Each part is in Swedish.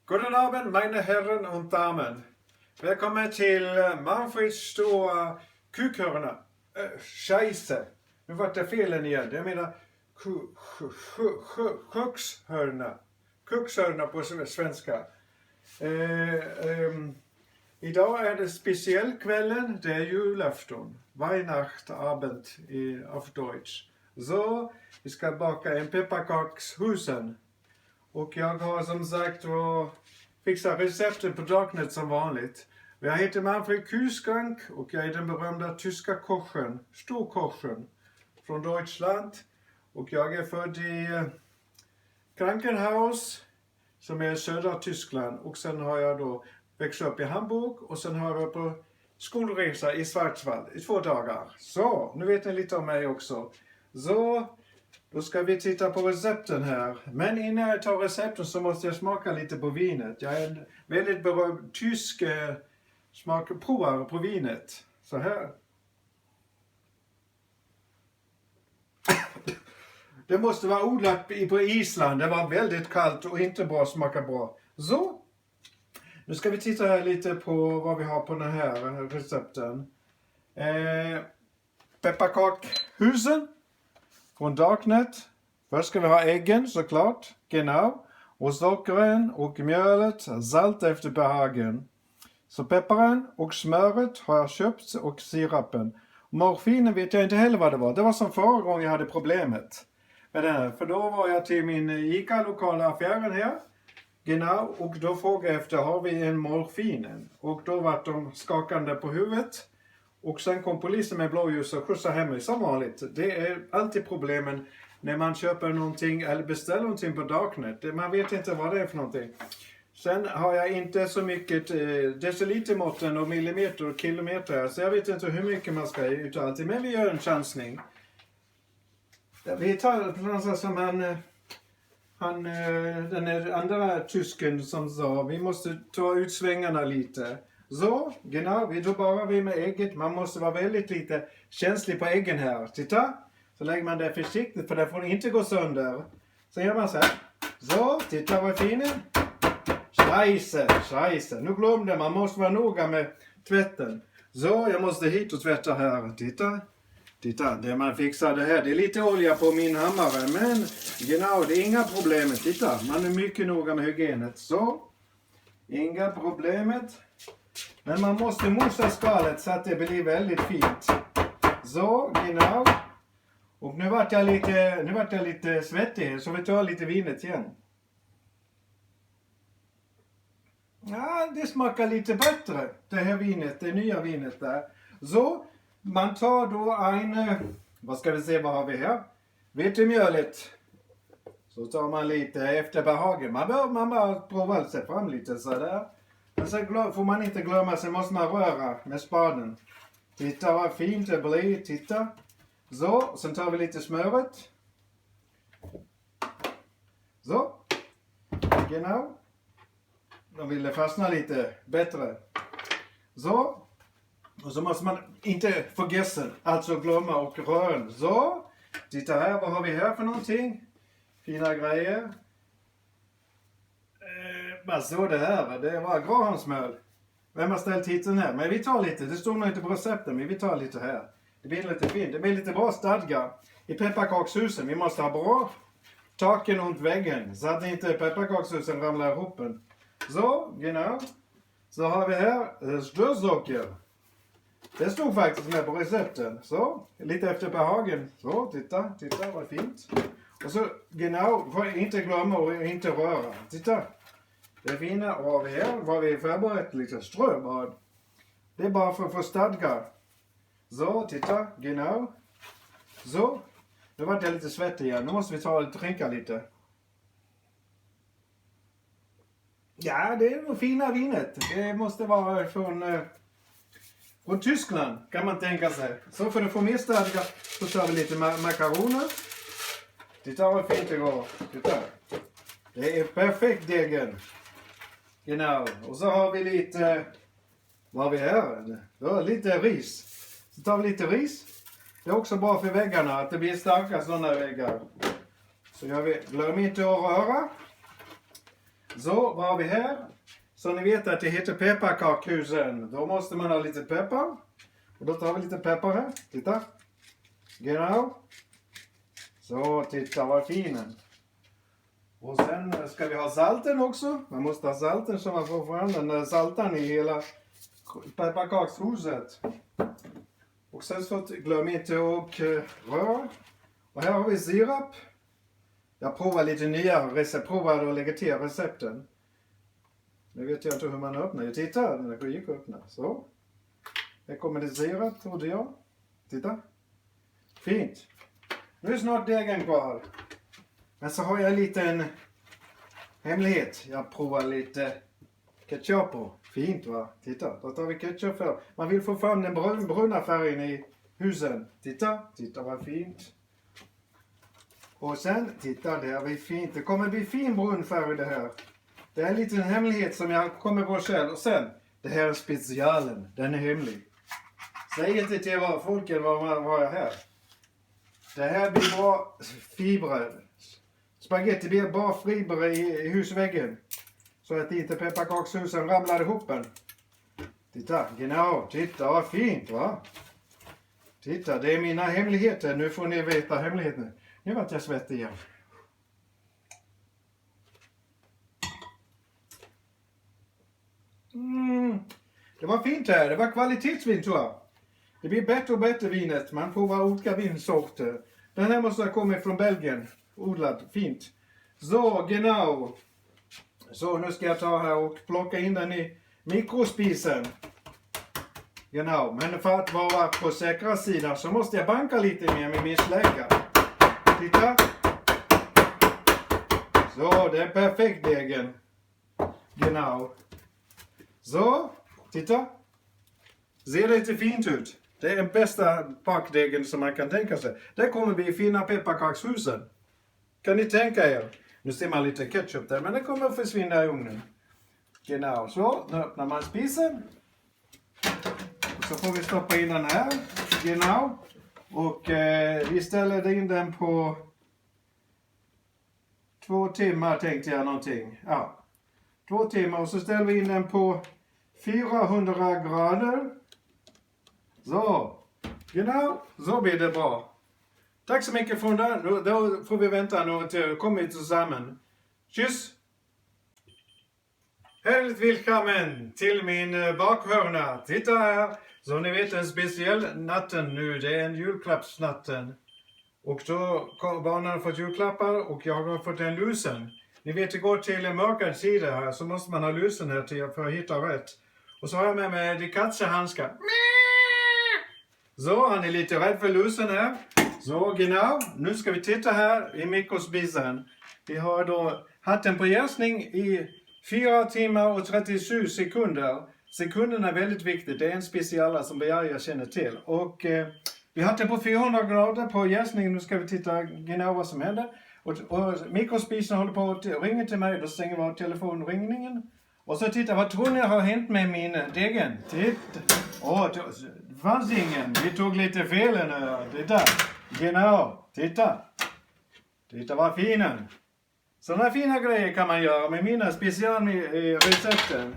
Guten Abend, meine Herren und Damen. Välkommen till Manfreds stora kukhörna. Scheisse. Nu var det felen igen. Jag menar kukshörna. Kukshörna på svenska. Idag är det speciellkvällen. Det är julafton. Weihnachtabend auf Deutsch. Så vi ska baka en pepparkakshusen. Och jag har som sagt fixat recepten på Darknet som vanligt. Jag heter Manfred Kühlschrank och jag är den berömda tyska kochen, storkochen från Deutschland. Och jag är född i Krankenhaus som är i södra Tyskland. Och sen har jag då växt upp i Hamburg och sen har jag på skolresa i Schwarzwald i 2 dagar. Så, nu vet ni lite om mig också. Så, då ska vi titta på recepten här. Men innan jag tar recepten så måste jag smaka lite på vinet. Jag är en väldigt berömd tysk smakprovare på vinet. Så här. Det måste vara odlat på Island. Det var väldigt kallt och inte bra, smakar bra. Så. Nu ska vi titta här lite på vad vi har på den här recepten. Pepparkakshusen från Darknet. Först ska vi ha äggen såklart. Genau. Och sockren och mjölet. Salt efter behagen. Så pepparen och smöret har jag köpt och sirapen. Morfinen vet jag inte heller vad det var. Det var som förra gången jag hade problemet med den här. För då var jag till min ICA-lokala affären här. Genau, och då frågade jag efter, har vi en morfinen? Och då var de skakande på huvudet. Och sen kom polisen med blåljus och skjutsade hem mig som vanligt. Det är alltid problemen när man köper någonting eller beställer någonting på Darknet. Man vet inte vad det är för någonting. Sen har jag inte så mycket decilitermåtten och millimeter och kilometer. Så jag vet inte hur mycket man ska ut alltid. Men vi gör en chansning. Vi tar som den andra tysken som sa, vi måste ta ut svängarna lite. Så, genau, vi tar bara med ägget. Man måste vara väldigt lite känslig på äggen här. Titta, så lägger man det försiktigt för det får inte gå sönder. Sen gör man så här. Så, titta vad fin är. Scheisse. Nu glömde man måste vara noga med tvätten. Så, jag måste hit och tvätta här. Titta, det man fixar det här. Det är lite olja på min hammare. Men genau, det är inga problem. Titta, man är mycket noga med hygienet. Så, inga problemet. Men man måste mosa skalet så att det blir väldigt fint. Så, genau. Och nu vart jag lite svettig. Så vi tar lite vinet igen. Ja, det smakar lite bättre. Det här vinet, det nya vinet där. Så. Man tar då vad ska vi se, vad har vi här? Vetemjölet. Så tar man lite efter behagen. Man bara provar sig fram lite sådär. Men sen får man inte glömma, sen måste man röra med spaden. Titta vad fint det blir, titta. Så, sen tar vi lite smöret. Så. Genau. De vill det fastna lite bättre. Så. Och så måste man inte förgessen, alltså glömma och röra. Så, titta här, vad har vi här för någonting? Fina grejer. Vad så det här? Det var grahamsmjöl. Vem har ställt hit den här? Men vi tar lite, det står nog inte på recepten, men vi tar lite här. Det blir lite fint, det blir lite bra stadga. I pepparkakshusen, vi måste ha bra taken runt väggen. Så att inte pepparkakshusen ramlar ihop. Så, genau. Så har vi här strösocker. Det stod faktiskt med på recepten. Så, lite efter behagen. Så, titta vad fint. Och så, genau, får inte glömma och inte röra. Titta. Det är fina. Och av här var vi förberett lite ströbad. Det är bara för att få stadga. Så, titta, genau. Så, nu var jag lite svettig igen. Nu måste vi ta och dricka lite. Ja, det är nog fina vinet. Det måste vara från Tyskland kan man tänka sig. Så för att få mer stadga så tar vi lite makaroner. Titta vad fint det går. Titta. Det är perfekt degen. Genau. Och så har vi lite, vad har vi här? Ja, lite ris. Så tar vi lite ris. Det är också bra för väggarna att det blir starka sådana väggar. Så glöm inte att röra. Så, vad har vi här? Så ni vet att det heter pepparkakshusen. Då måste man ha lite peppar. Och då tar vi lite peppar här. Titta. Genau. Så, titta vad fin den. Och sen ska vi ha salten också. Man måste ha salten så man får fram den där saltan i hela pepparkakshuset. Och sen så glöm inte och rör. Och här har vi sirap. Jag provar lite nya recept. Provar att lägga till recepten. Nu vet jag inte hur man öppnar. Jag tittar, den gick att öppna. Så. Här kommer det sirap, trodde jag. Titta. Fint. Nu är snart degen kvar. Men så har jag en liten hemlighet. Jag provar lite ketchup på. Fint va? Titta, då tar vi ketchup för. Man vill få fram den bruna färgen i husen. Titta, titta vad fint. Och sen, titta det är fint. Det kommer bli fin brun färg det här. Det är en liten hemlighet som jag kommer på själv. Och sen, det här är specialen. Den är hemlig. Säg inte till folket vad jag här. Det här blir bra fibrer. Spaghetti blir bara fibrer i husväggen. Så att inte pepparkakshusen ramlar ihop. Titta, genau. Titta vad fint va? Titta, det är mina hemligheter. Nu får ni veta hemligheterna. Nu vart jag svettig igen. Det var fint här. Det var kvalitetsvin tror jag. Det blir bättre och bättre vinet. Man provar olika vinsorter. Den här måste ha kommit från Belgien. Odlad. Fint. Så, genau. Så, nu ska jag ta här och plocka in den i mikrospisen. Genau. Men för att vara på säkra sidan så måste jag banka lite mer med min slägga. Titta. Så, det är perfekt degen. Genau. Så, titta. Ser det inte fint ut? Det är den bästa bakdegen som man kan tänka sig. Där kommer vi fina pepparkakshusen. Kan ni tänka er? Nu ser man lite ketchup där, men det kommer att försvinna i ugnen. Genau, så. Nu öppnar man spisen. Så får vi stoppa in den här. Genau. Och vi ställer in den på 2 timmar tänkte jag någonting. Ja. 2 timmar och så ställer vi in den på 400 grader. Så. Genau. Så blir det bra. Tack så mycket för det. Då får vi vänta nu till vi kommer tillsammans. Tschüss! Härligt välkommen till min bakhörna. Titta här. Så ni vet en speciell natten nu. Det är en julklappsnatten. Och då har barnen fått julklappar och jag har fått en lusen. Ni vet det går till en mörkare sida här så måste man ha lusen här för att hitta rätt. Och så har jag med mig de kattshandskar. Så han är lite rädd för lusen här. Så genau, nu ska vi titta här i mikrospisen. Vi har då haft den på jäsning i 4 timmar och 37 sekunder. Sekunderna är väldigt viktigt, det är en speciella som jag känner till. Och vi har den på 400 grader på jäsning, nu ska vi titta genau vad som händer. Och mikrospisen håller på att ringa till mig, då stänger vi av telefonringningen. Och så titta, vad tror ni har hänt med min degen? Titta, det fanns ingen, vi tog lite fel nu, titta. Genau, titta. Titta vad fin den. Sådana fina grejer kan man göra med mina specialrecepten.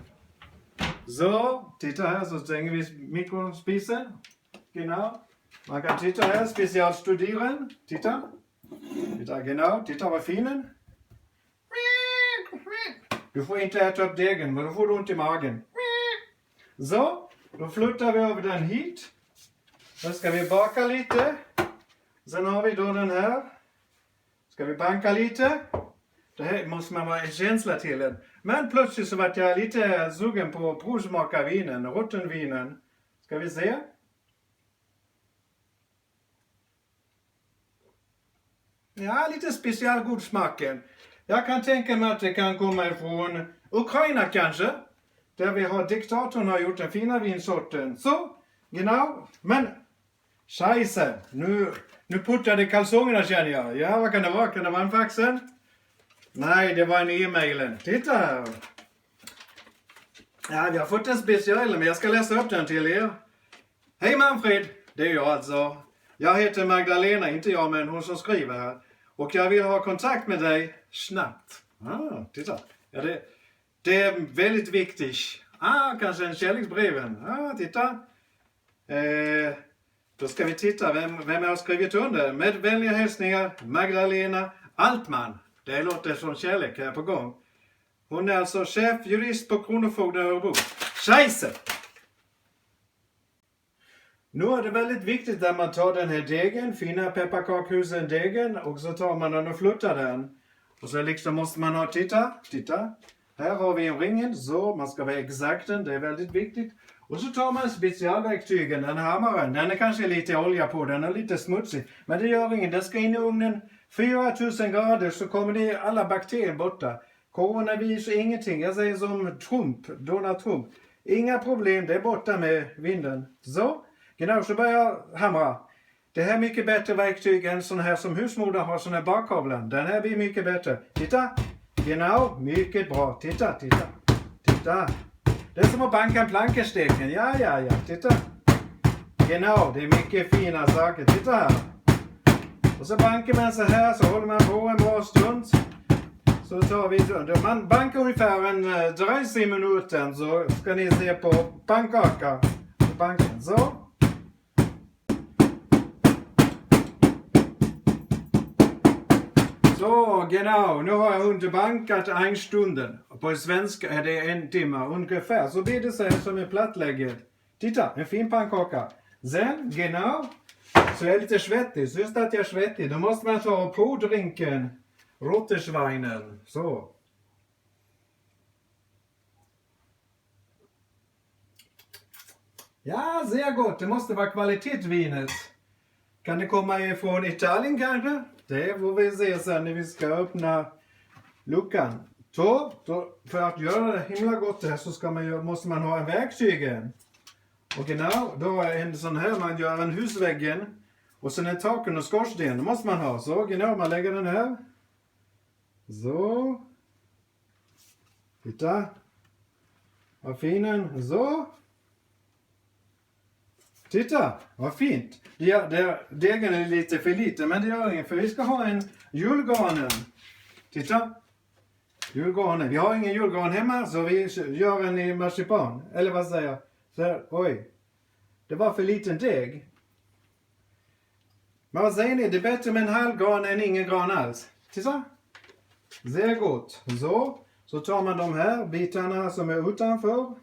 Så, titta här så stänger vi mikrospisen. Genau. Man kan titta här, specialstudieren. Titta. Titta, genau. Titta vad fin den. Du får inte äta upp degen, men då får du ont i magen. Så, då flyttar vi över den hit. Då ska vi baka lite. Sen har vi då den här. Ska vi banka lite. Det här måste man vara en känsla till den. Men plötsligt så var jag lite sugen på att provsmaka vinen, rottenvinen. Ska vi se. Ja, lite speciell god smaken. Jag kan tänka mig att det kan komma ifrån Ukraina kanske. Där vi har diktatorn har gjort den fina vinsorten. Så, genau. Men, scheisse. Nu puttade kalsongerna känner jag. Ja, vad kan det vara? Kan det vara en faxen? Nej, det var en e-mailen. Titta här. Ja, vi har fått en speciell, men jag ska läsa upp den till er. Hej Manfred, det är jag alltså. Jag heter Magdalena, inte jag, men hon som skriver här. Och jag vill ha kontakt med dig snabbt. Titta. Ja, det är väldigt viktigt. Kanske en kärleksbreven. Titta. Då ska vi titta vem har skrivit under. Med vänliga hälsningar, Magdalena Altman. Det låter som kärlek här på gång. Hon är alltså chefjurist på Kronofogden Örebro. Scheisse! Nu är det väldigt viktigt att man tar den här degen, fina pepparkakshusen degen, och så tar man den och flyttar den. Och så liksom måste man ha, titta. Här har vi en ringen, så man ska vara exakten, det är väldigt viktigt. Och så tar man specialverktygen, den hammaren, den är kanske lite olja på, den är lite smutsig. Men det gör ingen, den ska in i ugnen 4000 grader så kommer det alla bakterier borta. Coronavirus är ingenting, jag säger som Donald Trump. Inga problem, det är borta med vinden. Så, genau, så börjar jag hamra. Det här är mycket bättre verktyg än sån här som husmodern har, sån här bakkavlan. Den här blir mycket bättre. Titta, genau, mycket bra. Titta. Det är som att banka en plankensteken. Ja, titta. Genau, det är mycket fina saker. Titta här. Och så bankar man så här, så håller man på en bra stund. Så tar vi, man bankar ungefär en 30 minuter, så ska ni se på pannkaka. Banken, så. Så, genau, nu har jag underbankat en stunden. På svenska är det 1 timme ungefär. Så blir det så här som en plattlägger. Titta, en fin pannkaka. Sen, genau, så är jag lite svettig. Så just att jag är svettig, då måste man ta på drinken. Rottersweinen, så. Ja, sehr gott. Det måste vara kvalitetsvinet. Kan det komma ifrån Italien kanske? Det får vi se sen när vi ska öppna luckan. Så, för att göra det himla gott här så måste man ha en verktyg. Och genau, då är en sån här, man gör en husväggen. Och sen en taken och skorsten, det måste man ha. Så, genau, man lägger den här. Så. Titta. Vad fin den. Så. Titta, vad fint. Degen är lite för liten, men det gör inget. För vi ska ha en julgranen. Titta. Julgranen. Vi har ingen julgran hemma, så vi gör en i marsipan. Eller vad säger jag? Så här, oj. Det var för liten deg. Men vad säger ni? Det är bättre med en halv gran än ingen gran alls. Titta. Sehr gott. Så tar man de här bitarna som är utanför.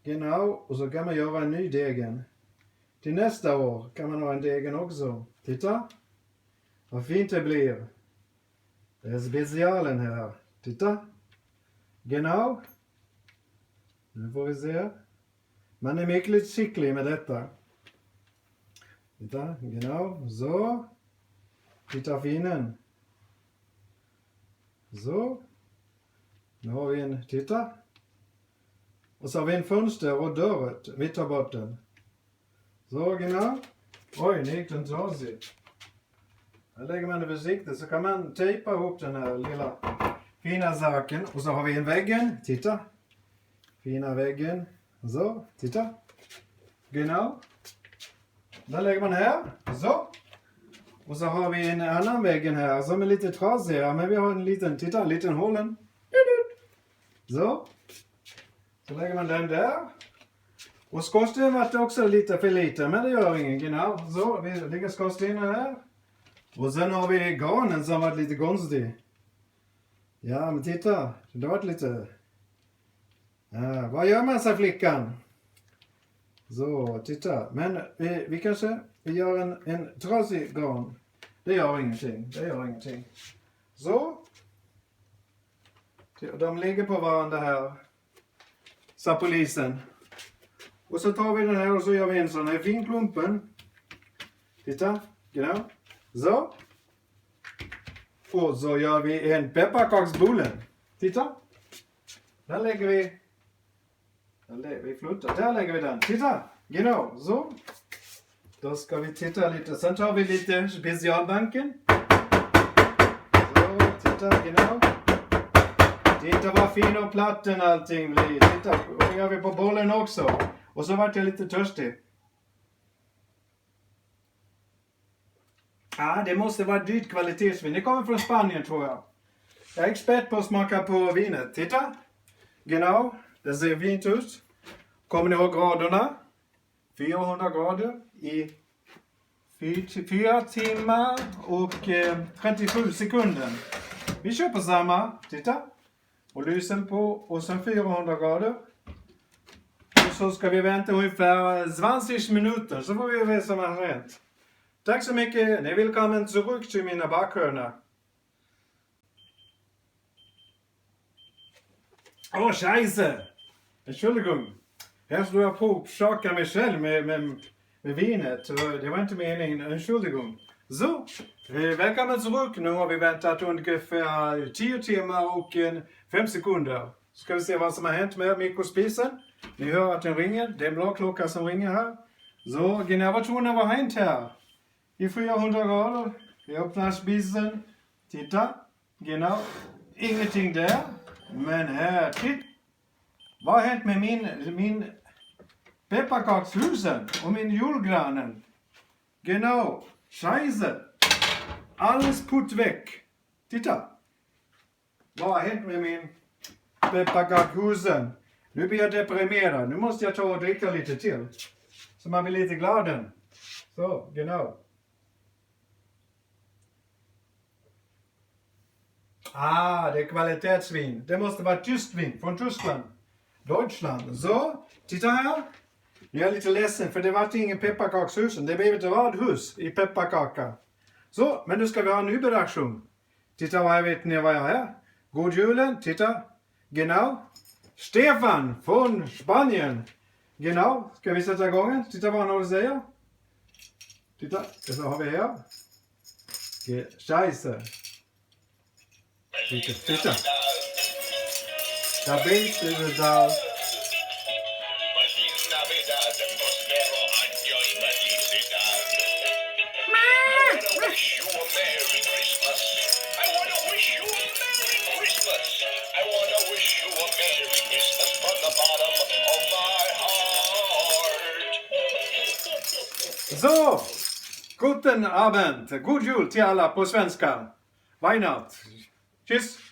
Genau, och så kan man göra en ny degen. Till nästa år kan man ha en degen också. Titta. Vad fint det blir. Det är specialen här. Titta. Genau. Nu får vi se. Man är mycket skicklig med detta. Titta, genau. Så. Titta finen. Så. Nu har vi en, titta. Och så har vi en fönster och dörret. Vi tar bort den. Så, genau. Oj, nu gick den trasig. Här lägger man det försiktigt så kan man tejpa ihop den här lilla fina saken. Och så har vi en väggen. Titta. Fina väggen. Så, titta. Genau. Där lägger man här. Så. Och så har vi en annan väggen här som är lite trasig. Men vi har en liten, titta, en liten hålen. Så. Så lägger man den där. Och skorstenen var också lite för liten, men det gör ingen. Genau. Så, vi lägger skorstenen här. Och sen har vi granen som var lite konstig. Ja, men titta. Det var lite... Ja, vad gör man, sa flickan? Så, titta. Men vi kanske gör en trasig gran. Det gör ingenting. Så. De ligger på varandra här. Sa polisen. Och så tar vi den här och så gör vi en sån här fin klumpen. Titta. Genau. Så. Och så gör vi en pepparkaksbulle. Titta. Där lägger vi. Vi flyttar. Där lägger vi den. Titta. Genau. Så. Då ska vi titta lite. Sen tar vi lite specialbanken. Så. Titta. Genau. Titta vad fin och platten allting blir. Titta. Och det gör vi på bollen också. Och så vart jag lite törstig. Det måste vara dyrt kvalitetsvin. Det kommer från Spanien tror jag. Jag är expert på att smaka på vinet. Titta. Genau, det ser fint ut. Kommer ni ihåg graderna? 400 grader i 4 timmar och 37 sekunder. Vi kör på samma. Titta. Och lysen på och sen 400 grader. Och så ska vi vänta ungefär 20 minuter så får vi veta vad som har hänt. Tack så mycket. Ni är välkommen zurück till mina bakhörner. Åh, scheisse! Entschuldigung. Här står jag på att försöka mig själv med vinet. Det var inte meningen. Entschuldigung. Så, välkommen zurück. Nu har vi väntat ungefär 10 timmar och 5 sekunder. Ska vi se vad som har hänt med mikrospisen. Ni hör att den ringer. Det är en blå klocka som ringer här. Så, genau vad tror ni har hänt här? I 400 grader. Vi öppnar spisen. Titta. Genau. Ingenting där. Men här, titta. Vad har hänt med min pepparkakshusen och min julgranen? Genau. Scheisse. Alles putt väck. Titta. Vad har hänt med min pepparkakshusen? Nu blir jag deprimerad. Nu måste jag ta och dricka lite till. Så man blir lite glad. Så, genau. Ah, det är kvalitetsvin. Det måste vara tyst vin från Tyskland. Deutschland. Så, titta här. Jag är lite ledsen för det var ingen pepparkakshusen. Det blev ett radhus i pepparkaka. Så, men nu ska vi ha en überraschung. Titta vad jag vet ni vad jag är. God julen, titta. Genau. Stefan från Spanien. Genau. Ska vi sätta igång? Titta vad han har att säga. Titta, det har vi här. Scheisse. Titta. Da bist du da. Så, guten Abend, god jul till alla på svenska. Weihnacht. Tschüss.